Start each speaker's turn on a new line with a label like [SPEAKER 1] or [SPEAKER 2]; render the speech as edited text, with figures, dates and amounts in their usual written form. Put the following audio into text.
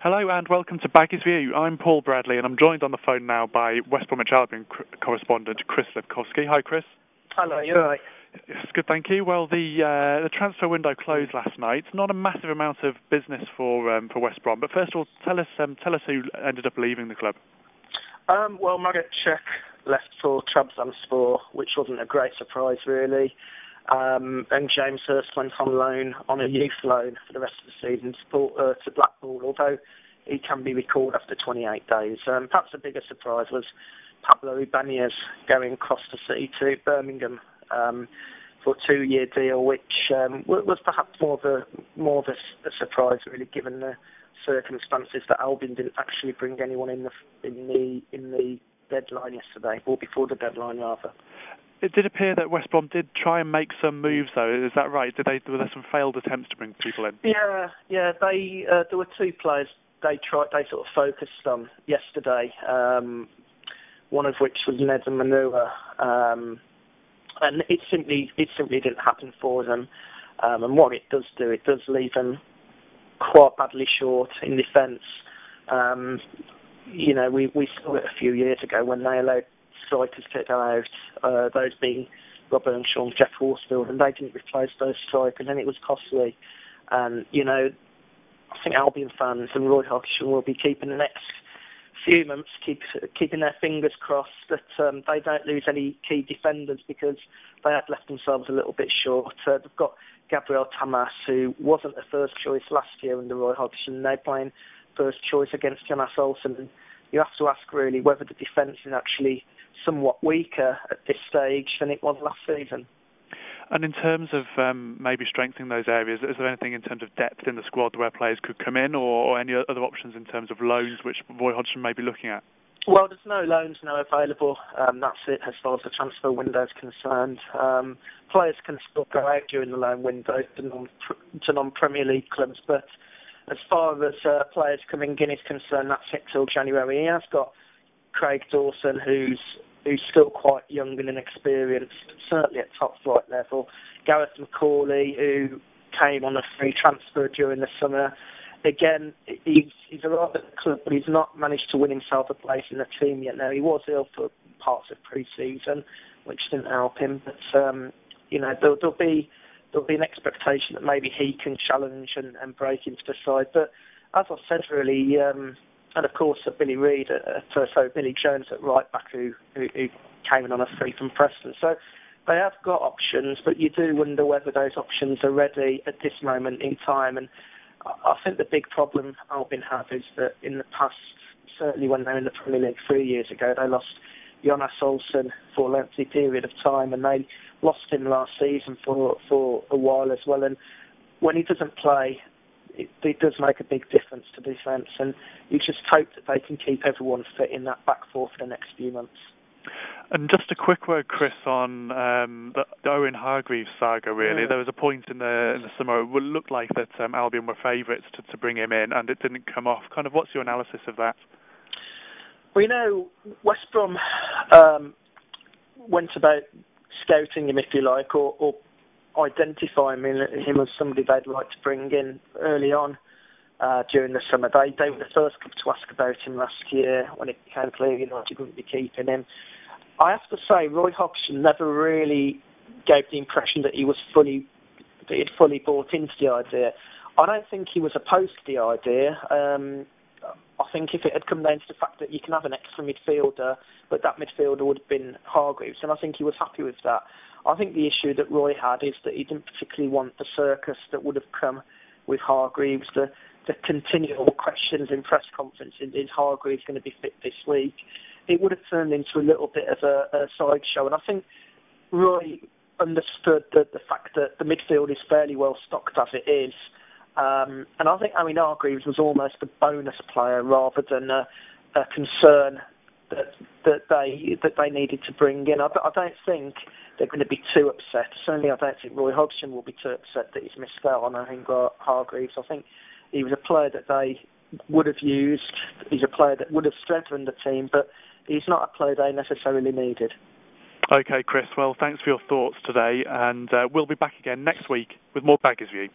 [SPEAKER 1] Hello and welcome to Baggies View. I'm Paul Bradley and I'm joined on the phone now by West Bromwich Albion correspondent Chris Lipkowski. Hi, Chris.
[SPEAKER 2] Hello, you're right.
[SPEAKER 1] Yes, good, thank you. Well, the transfer window closed last night. Not a massive amount of business for West Brom, but first of all, tell us who ended up leaving the club.
[SPEAKER 2] Well, Margaret Czech left for Trabzonspor, which wasn't a great surprise, really. And James Hurst went on loan, on a youth loan for the rest of the season to Blackpool, although he can be recalled after 28 days. Perhaps the bigger surprise was Pablo Ibanez going across the sea to Birmingham for a 2-year deal, which was perhaps more of a surprise, really, given the circumstances that Albion didn't actually bring anyone in the deadline yesterday, or before the deadline rather.
[SPEAKER 1] It did appear that West Brom did try and make some moves, though. Is that right? Were there some failed attempts to bring people in?
[SPEAKER 2] Yeah. They there were two players they sort of focused on yesterday. One of which was Ned Manua, and it simply didn't happen for them. And what it does leave them quite badly short in defence. We saw it a few years ago when they allowed strikers to go out, those being Rob Earnshaw and Jeff Horsfield, and they didn't replace those strikers, and it was costly. And, I think Albion fans and Roy Hodgson will be keeping the next few months, keeping their fingers crossed that they don't lose any key defenders, because they have left themselves a little bit short. They've got Gabriel Tamas, who wasn't the first choice last year under Roy Hodgson. They're playing first choice against Jonas Olsen, and you have to ask really whether the defence is actually somewhat weaker at this stage than it was last season.
[SPEAKER 1] And in terms of maybe strengthening those areas, is there anything in terms of depth in the squad where players could come in, or any other options in terms of loans which Roy Hodgson may be looking at?
[SPEAKER 2] Well, there's no loans now available. That's it as far as the transfer window is concerned. Players can still go out during the loan window to non-Premier League clubs, but as far as players coming in is concerned, that's it till January. He has got Craig Dawson, who's still quite young and inexperienced, certainly at top flight level. Gareth McCauley, who came on a free transfer during the summer. Again, he's arrived at the club, but he's not managed to win himself a place in the team yet. Now, he was ill for parts of pre-season, which didn't help him. But there'll be an expectation that maybe he can challenge and break into the side. But as I said, really, and of course Billy Jones at right back, who came in on a free from Preston. So they have got options, but you do wonder whether those options are ready at this moment in time. And I think the big problem Albion have is that in the past, certainly when they were in the Premier League 3 years ago, they lost Jonas Olsen for a lengthy period of time, and they lost him last season for a while as well. And when he doesn't play, it does make a big difference to defence, and you just hope that they can keep everyone fit in that back four for the next few months. And
[SPEAKER 1] just a quick word, Chris, on the Owen Hargreaves saga, really.
[SPEAKER 2] Yeah.
[SPEAKER 1] There was a point in the summer it looked like that Albion were favourites to bring him in, and it didn't come off. Kind of what's your analysis of that?
[SPEAKER 2] Well, West Brom went about scouting him, if you like, or identifying him as somebody they'd like to bring in early on during the summer. They were the first club to ask about him last year when it became clear United wouldn't be keeping him. I have to say, Roy Hodgson never really gave the impression that he had fully bought into the idea. I don't think he was opposed to the idea. I think if it had come down to the fact that you can have an extra midfielder, but that midfielder would have been Hargreaves, and I think he was happy with that. I think the issue that Roy had is that he didn't particularly want the circus that would have come with Hargreaves, the continual questions in press conferences, is Hargreaves going to be fit this week? It would have turned into a little bit of a sideshow, and I think Roy understood the fact that the midfield is fairly well stocked as it is. And I think Hargreaves was almost a bonus player rather than a concern that they needed to bring in. I don't think they're going to be too upset. Certainly, I don't think Roy Hodgson will be too upset that he's missed out on Hargreaves. I think he was a player that they would have used. He's a player that would have strengthened the team, but he's not a player they necessarily needed.
[SPEAKER 1] Okay, Chris. Well, thanks for your thoughts today, and we'll be back again next week with more Baggies View.